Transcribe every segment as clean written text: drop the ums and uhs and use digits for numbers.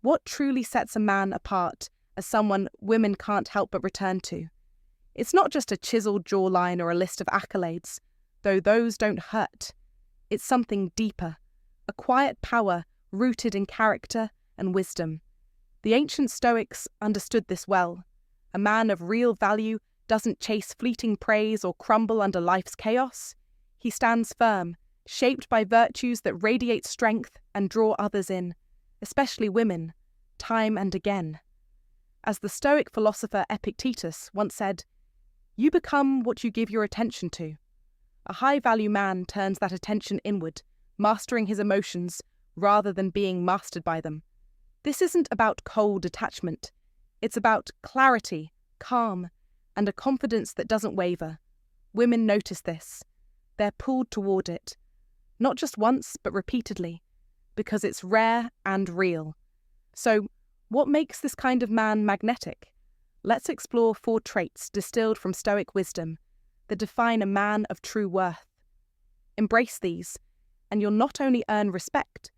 What truly sets a man apart as someone women can't help but return to? It's not just a chiseled jawline or a list of accolades, though those don't hurt. It's something deeper, a quiet power rooted in character and wisdom. The ancient Stoics understood this well. A man of real value doesn't chase fleeting praise or crumble under life's chaos. He stands firm, shaped by virtues that radiate strength and draw others in, especially women, time and again. As the Stoic philosopher Epictetus once said, "You become what you give your attention to." A high-value man turns that attention inward, mastering his emotions rather than being mastered by them. This isn't about cold detachment. It's about clarity, calm, and a confidence that doesn't waver. Women notice this. They're pulled toward it, not just once, but repeatedly, because it's rare and real. So, what makes this kind of man magnetic? Let's explore 4 traits distilled from Stoic wisdom that define a man of true worth. Embrace these, and you'll not only earn respect,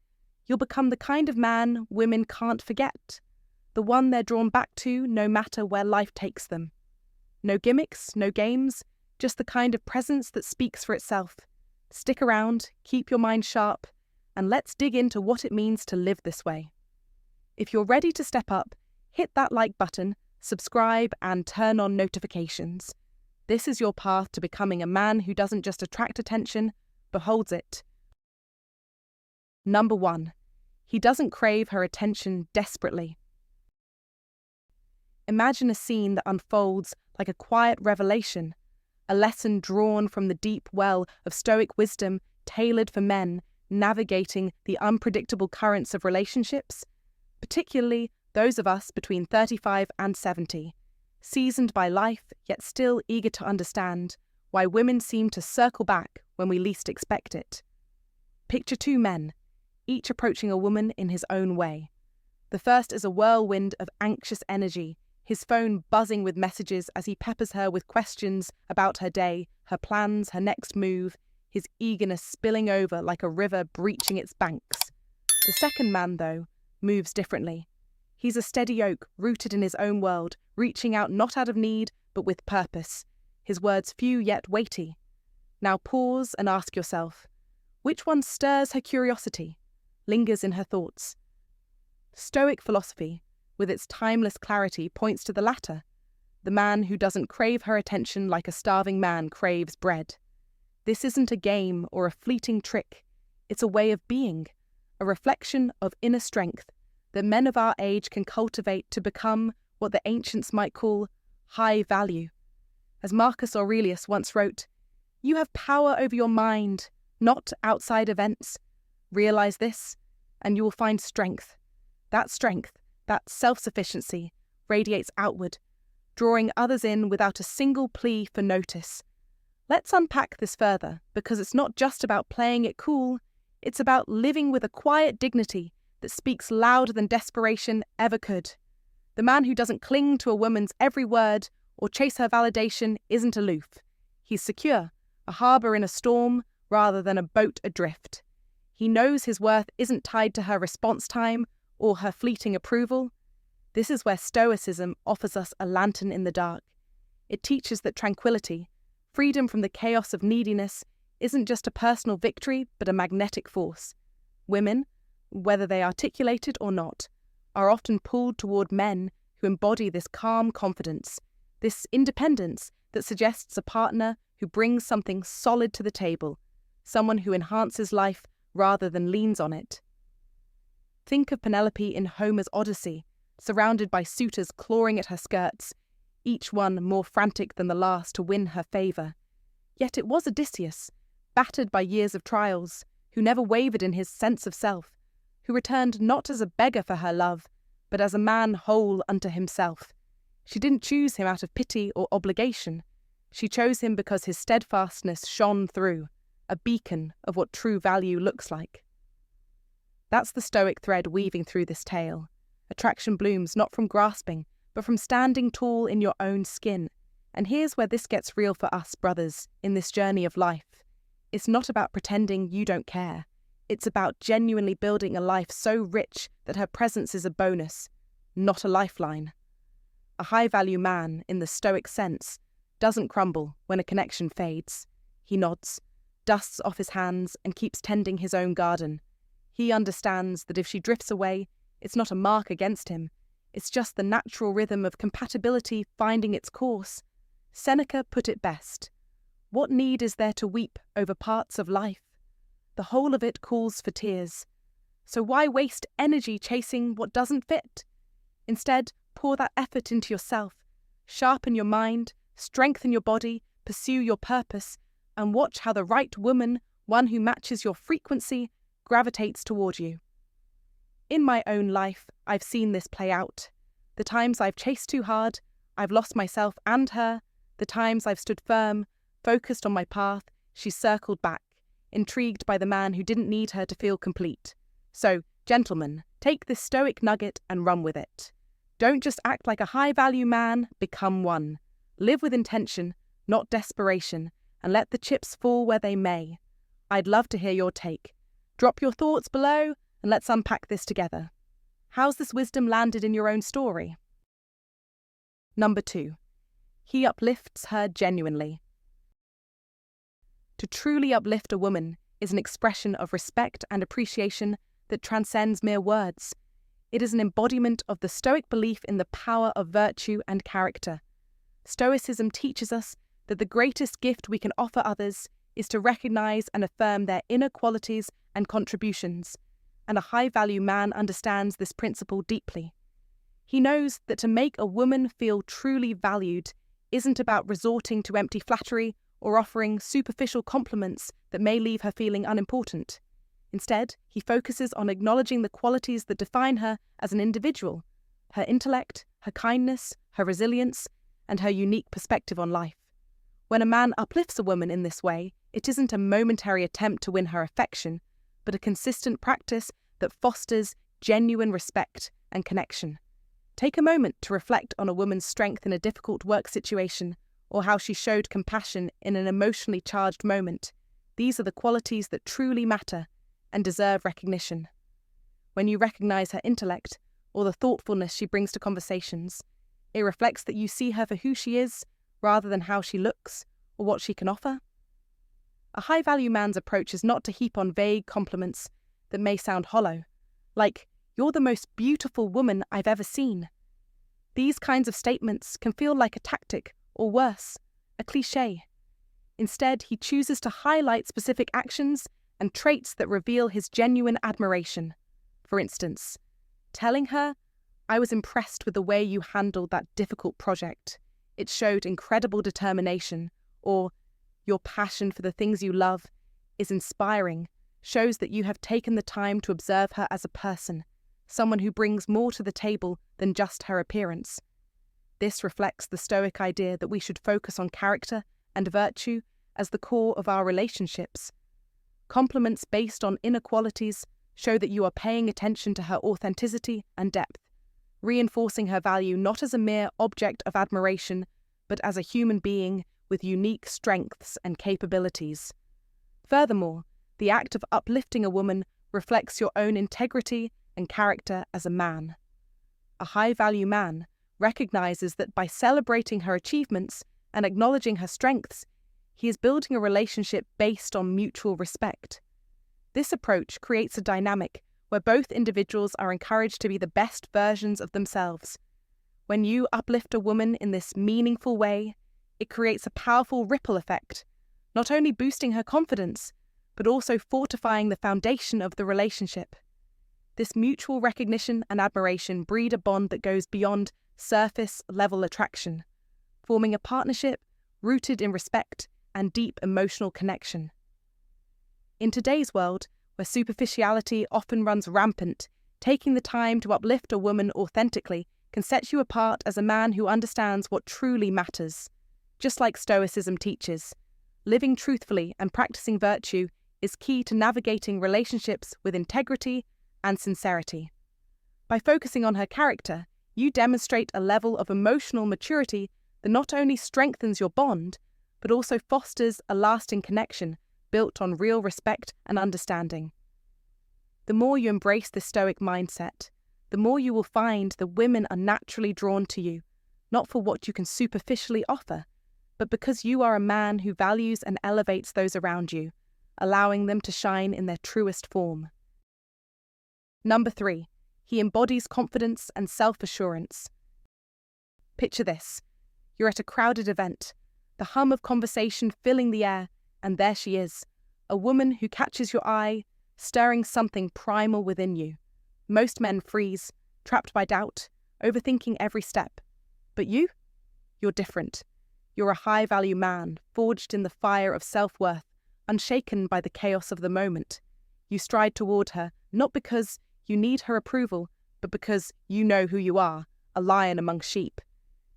you'll become the kind of man women can't forget, the one they're drawn back to no matter where life takes them. No gimmicks, no games, just the kind of presence that speaks for itself. Stick around, keep your mind sharp, and let's dig into what it means to live this way. If you're ready to step up, hit that like button, subscribe, and turn on notifications. This is your path to becoming a man who doesn't just attract attention, but holds it. Number 1. He doesn't crave her attention desperately. Imagine a scene that unfolds like a quiet revelation, a lesson drawn from the deep well of Stoic wisdom tailored for men navigating the unpredictable currents of relationships, particularly those of us between 35 and 70, seasoned by life yet still eager to understand why women seem to circle back when we least expect it. Picture 2 men, each approaching a woman in his own way. The first is a whirlwind of anxious energy, his phone buzzing with messages as he peppers her with questions about her day, her plans, her next move, his eagerness spilling over like a river breaching its banks. The second man, though, moves differently. He's a steady oak rooted in his own world, reaching out not out of need, but with purpose. His words few yet weighty. Now pause and ask yourself, which one stirs her curiosity, lingers in her thoughts? Stoic philosophy, with its timeless clarity, points to the latter, the man who doesn't crave her attention like a starving man craves bread. This isn't a game or a fleeting trick. It's a way of being, a reflection of inner strength that men of our age can cultivate to become what the ancients might call high value. As Marcus Aurelius once wrote, "You have power over your mind, not outside events. Realize this, and you will find strength. That strength, that self-sufficiency, radiates outward, drawing others in without a single plea for notice." Let's unpack this further, because it's not just about playing it cool, it's about living with a quiet dignity that speaks louder than desperation ever could. The man who doesn't cling to a woman's every word or chase her validation isn't aloof. He's secure, a harbour in a storm rather than a boat adrift. He knows his worth isn't tied to her response time or her fleeting approval. This is where Stoicism offers us a lantern in the dark. It teaches that tranquility, freedom from the chaos of neediness, isn't just a personal victory, but a magnetic force. Women, whether they articulate it or not, are often pulled toward men who embody this calm confidence, this independence that suggests a partner who brings something solid to the table, someone who enhances life rather than leans on it. Think of Penelope in Homer's Odyssey, surrounded by suitors clawing at her skirts, each one more frantic than the last to win her favour. Yet it was Odysseus, battered by years of trials, who never wavered in his sense of self, who returned not as a beggar for her love, but as a man whole unto himself. She didn't choose him out of pity or obligation. She chose him because his steadfastness shone through, a beacon of what true value looks like. That's the Stoic thread weaving through this tale. Attraction blooms not from grasping, but from standing tall in your own skin. And here's where this gets real for us, brothers, in this journey of life. It's not about pretending you don't care. It's about genuinely building a life so rich that her presence is a bonus, not a lifeline. A high-value man, in the Stoic sense, doesn't crumble when a connection fades. He nods, dusts off his hands, and keeps tending his own garden. He understands that if she drifts away, it's not a mark against him. It's just the natural rhythm of compatibility finding its course. Seneca put it best. What need is there to weep over parts of life? The whole of it calls for tears. So why waste energy chasing what doesn't fit? Instead, pour that effort into yourself. Sharpen your mind, strengthen your body, pursue your purpose, and watch how the right woman, one who matches your frequency, gravitates toward you. In my own life, I've seen this play out. The times I've chased too hard, I've lost myself and her. The times I've stood firm, focused on my path, she's circled back, intrigued by the man who didn't need her to feel complete. So, gentlemen, take this Stoic nugget and run with it. Don't just act like a high-value man, become one. Live with intention, not desperation, and let the chips fall where they may. I'd love to hear your take. Drop your thoughts below, and let's unpack this together. How's this wisdom landed in your own story? Number 2. He uplifts her genuinely. To truly uplift a woman is an expression of respect and appreciation that transcends mere words. It is an embodiment of the Stoic belief in the power of virtue and character. Stoicism teaches us that the greatest gift we can offer others is to recognize and affirm their inner qualities and contributions, and a high-value man understands this principle deeply. He knows that to make a woman feel truly valued isn't about resorting to empty flattery or offering superficial compliments that may leave her feeling unimportant. Instead, he focuses on acknowledging the qualities that define her as an individual, her intellect, her kindness, her resilience, and her unique perspective on life. When a man uplifts a woman in this way, it isn't a momentary attempt to win her affection, but a consistent practice that fosters genuine respect and connection. Take a moment to reflect on a woman's strength in a difficult work situation, or how she showed compassion in an emotionally charged moment. These are the qualities that truly matter and deserve recognition. When you recognize her intellect, or the thoughtfulness she brings to conversations, it reflects that you see her for who she is, rather than how she looks, or what she can offer. A high-value man's approach is not to heap on vague compliments that may sound hollow, like, "You're the most beautiful woman I've ever seen." These kinds of statements can feel like a tactic, or worse, a cliché. Instead, he chooses to highlight specific actions and traits that reveal his genuine admiration. For instance, telling her, "I was impressed with the way you handled that difficult project. It showed incredible determination," or "Your passion for the things you love is inspiring, shows that you have taken the time to observe her as a person, someone who brings more to the table than just her appearance." This reflects the Stoic idea that we should focus on character and virtue as the core of our relationships. Compliments based on inner qualities show that you are paying attention to her authenticity and depth, reinforcing her value not as a mere object of admiration, but as a human being with unique strengths and capabilities. Furthermore, the act of uplifting a woman reflects your own integrity and character as a man. A high-value man recognizes that by celebrating her achievements and acknowledging her strengths, he is building a relationship based on mutual respect. This approach creates a dynamic where both individuals are encouraged to be the best versions of themselves. When you uplift a woman in this meaningful way, it creates a powerful ripple effect, not only boosting her confidence, but also fortifying the foundation of the relationship. This mutual recognition and admiration breed a bond that goes beyond surface-level attraction, forming a partnership rooted in respect and deep emotional connection. In today's world, where superficiality often runs rampant, taking the time to uplift a woman authentically can set you apart as a man who understands what truly matters. Just like Stoicism teaches, living truthfully and practicing virtue is key to navigating relationships with integrity and sincerity. By focusing on her character, you demonstrate a level of emotional maturity that not only strengthens your bond, but also fosters a lasting connection built on real respect and understanding. The more you embrace this Stoic mindset, the more you will find that women are naturally drawn to you, not for what you can superficially offer, but because you are a man who values and elevates those around you, allowing them to shine in their truest form. Number 3, he embodies confidence and self-assurance. Picture this. You're at a crowded event, the hum of conversation filling the air, and there she is, a woman who catches your eye, stirring something primal within you. Most men freeze, trapped by doubt, overthinking every step. But you? You're different. You're a high-value man, forged in the fire of self-worth, unshaken by the chaos of the moment. You stride toward her, not because you need her approval, but because you know who you are, a lion among sheep.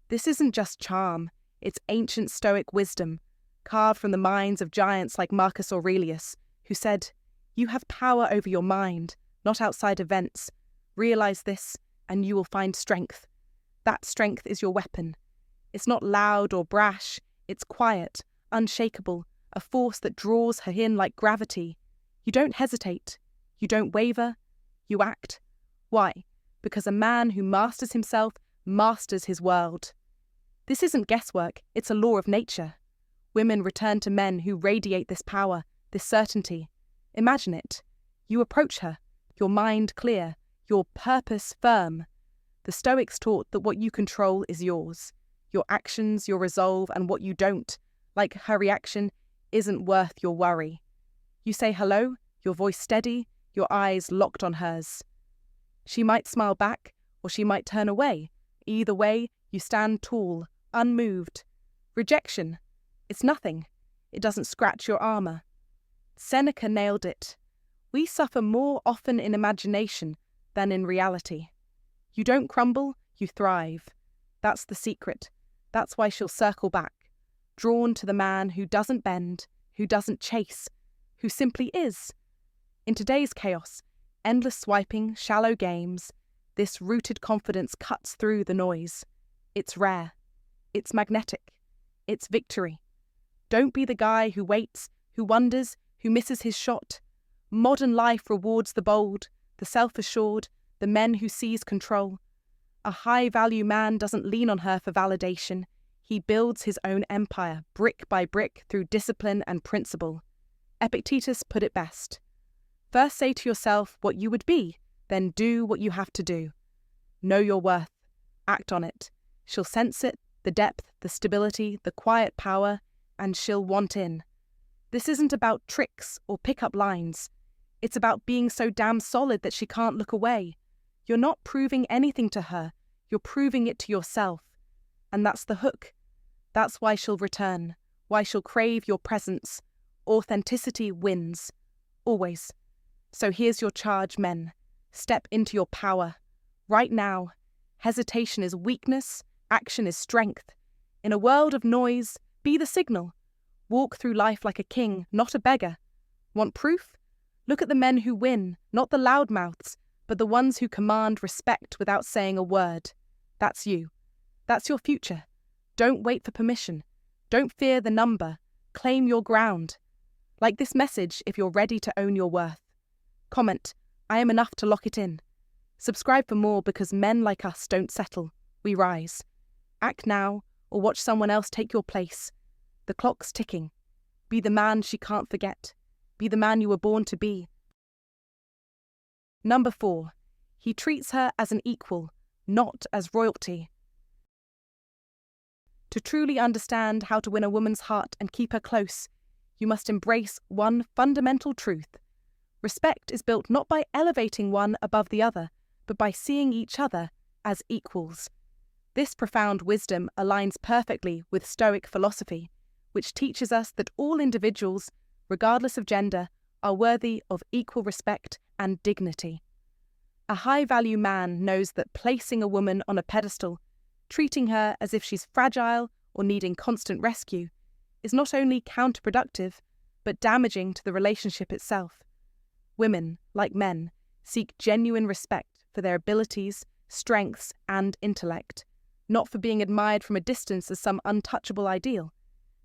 This isn't just charm, it's ancient Stoic wisdom, carved from the minds of giants like Marcus Aurelius, who said, "You have power over your mind, not outside events. Realize this, and you will find strength. That strength is your weapon. It's not loud or brash, it's quiet, unshakable, a force that draws her in like gravity. You don't hesitate, you don't waver, you act. Why? Because a man who masters himself masters his world. This isn't guesswork, it's a law of nature. Women return to men who radiate this power, this certainty. Imagine it. You approach her, your mind clear, your purpose firm. The Stoics taught that what you control is yours. Your actions, your resolve, and what you don't, like her reaction, isn't worth your worry. You say hello, your voice steady, your eyes locked on hers. She might smile back, or she might turn away. Either way, you stand tall, unmoved. Rejection. It's nothing. It doesn't scratch your armor. Seneca nailed it. We suffer more often in imagination than in reality. You don't crumble, you thrive. That's the secret. That's why she'll circle back, drawn to the man who doesn't bend, who doesn't chase, who simply is. In today's chaos, endless swiping, shallow games, this rooted confidence cuts through the noise. It's rare. It's magnetic. It's victory. Don't be the guy who waits, who wonders, who misses his shot. Modern life rewards the bold, the self-assured, the men who seize control. A high-value man doesn't lean on her for validation. He builds his own empire, brick by brick, through discipline and principle. Epictetus put it best. First say to yourself what you would be, then do what you have to do. Know your worth. Act on it. She'll sense it, the depth, the stability, the quiet power, and she'll want in. This isn't about tricks or pick-up lines. It's about being so damn solid that she can't look away. You're not proving anything to her, you're proving it to yourself. And that's the hook. That's why she'll return, why she'll crave your presence. Authenticity wins. Always. So here's your charge, men. Step into your power. Right now. Hesitation is weakness, action is strength. In a world of noise, be the signal. Walk through life like a king, not a beggar. Want proof? Look at the men who win, not the loudmouths, but the ones who command respect without saying a word. That's you. That's your future. Don't wait for permission. Don't fear the number. Claim your ground. Like this message if you're ready to own your worth. Comment, I am enough to lock it in. Subscribe for more because men like us don't settle. We rise. Act now or watch someone else take your place. The clock's ticking. Be the man she can't forget. Be the man you were born to be. Number 4. He treats her as an equal, not as royalty. To truly understand how to win a woman's heart and keep her close, you must embrace one fundamental truth. Respect is built not by elevating one above the other, but by seeing each other as equals. This profound wisdom aligns perfectly with Stoic philosophy, which teaches us that all individuals, regardless of gender, are worthy of equal respect and dignity. A high-value man knows that placing a woman on a pedestal, treating her as if she's fragile or needing constant rescue, is not only counterproductive, but damaging to the relationship itself. Women, like men, seek genuine respect for their abilities, strengths, and intellect, not for being admired from a distance as some untouchable ideal.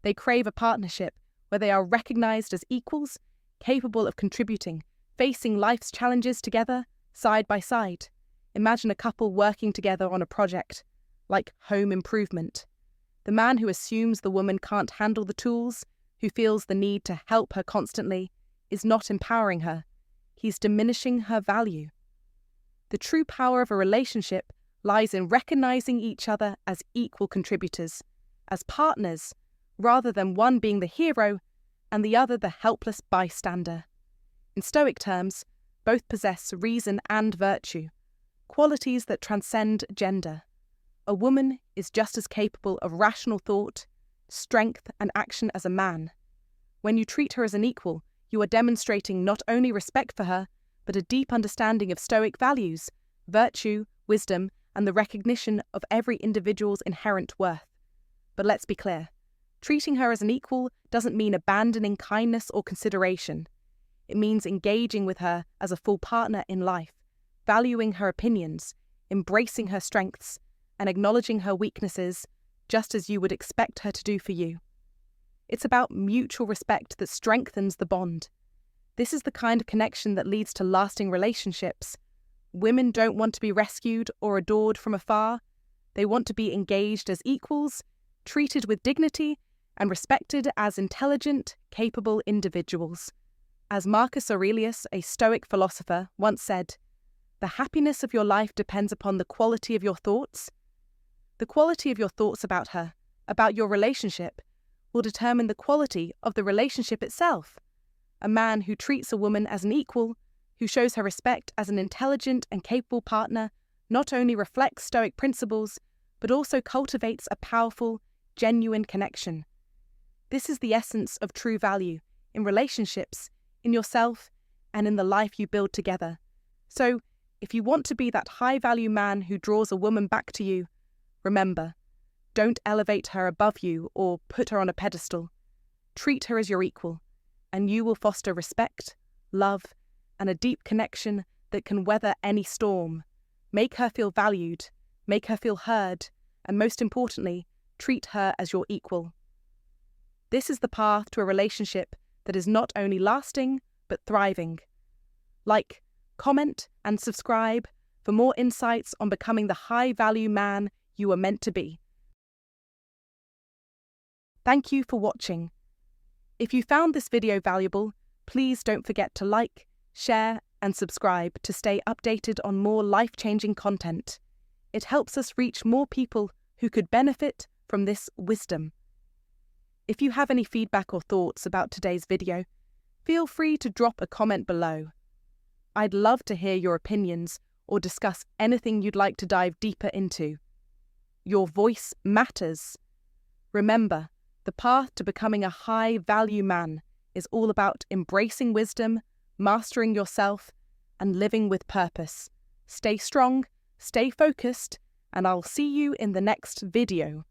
They crave a partnership where they are recognized as equals, capable of contributing, facing life's challenges together, side by side. Imagine a couple working together on a project, like home improvement. The man who assumes the woman can't handle the tools, who feels the need to help her constantly, is not empowering her. He's diminishing her value. The true power of a relationship lies in recognizing each other as equal contributors, as partners, rather than one being the hero and the other the helpless bystander. In Stoic terms, both possess reason and virtue, qualities that transcend gender. A woman is just as capable of rational thought, strength, and action as a man. When you treat her as an equal, you are demonstrating not only respect for her, but a deep understanding of Stoic values, virtue, wisdom, and the recognition of every individual's inherent worth. But let's be clear, treating her as an equal doesn't mean abandoning kindness or consideration. It means engaging with her as a full partner in life, valuing her opinions, embracing her strengths, and acknowledging her weaknesses, just as you would expect her to do for you. It's about mutual respect that strengthens the bond. This is the kind of connection that leads to lasting relationships. Women don't want to be rescued or adored from afar. They want to be engaged as equals, treated with dignity, and respected as intelligent, capable individuals. As Marcus Aurelius, a Stoic philosopher, once said, "The happiness of your life depends upon the quality of your thoughts." The quality of your thoughts about her, about your relationship, will determine the quality of the relationship itself. A man who treats a woman as an equal, who shows her respect as an intelligent and capable partner, not only reflects Stoic principles, but also cultivates a powerful, genuine connection. This is the essence of true value, in relationships, in yourself, and in the life you build together. So, if you want to be that high-value man who draws a woman back to you, remember, don't elevate her above you or put her on a pedestal. Treat her as your equal, and you will foster respect, love, and a deep connection that can weather any storm. Make her feel valued, make her feel heard, and most importantly, treat her as your equal. This is the path to a relationship that is not only lasting, but thriving. Like, comment, and subscribe for more insights on becoming the high-value man you are meant to be. Thank you for watching. If you found this video valuable, please don't forget to like, share, and subscribe to stay updated on more life-changing content. It helps us reach more people who could benefit from this wisdom. If you have any feedback or thoughts about today's video, feel free to drop a comment below. I'd love to hear your opinions or discuss anything you'd like to dive deeper into. Your voice matters. Remember, the path to becoming a high-value man is all about embracing wisdom, mastering yourself, and living with purpose. Stay strong, stay focused, and I'll see you in the next video.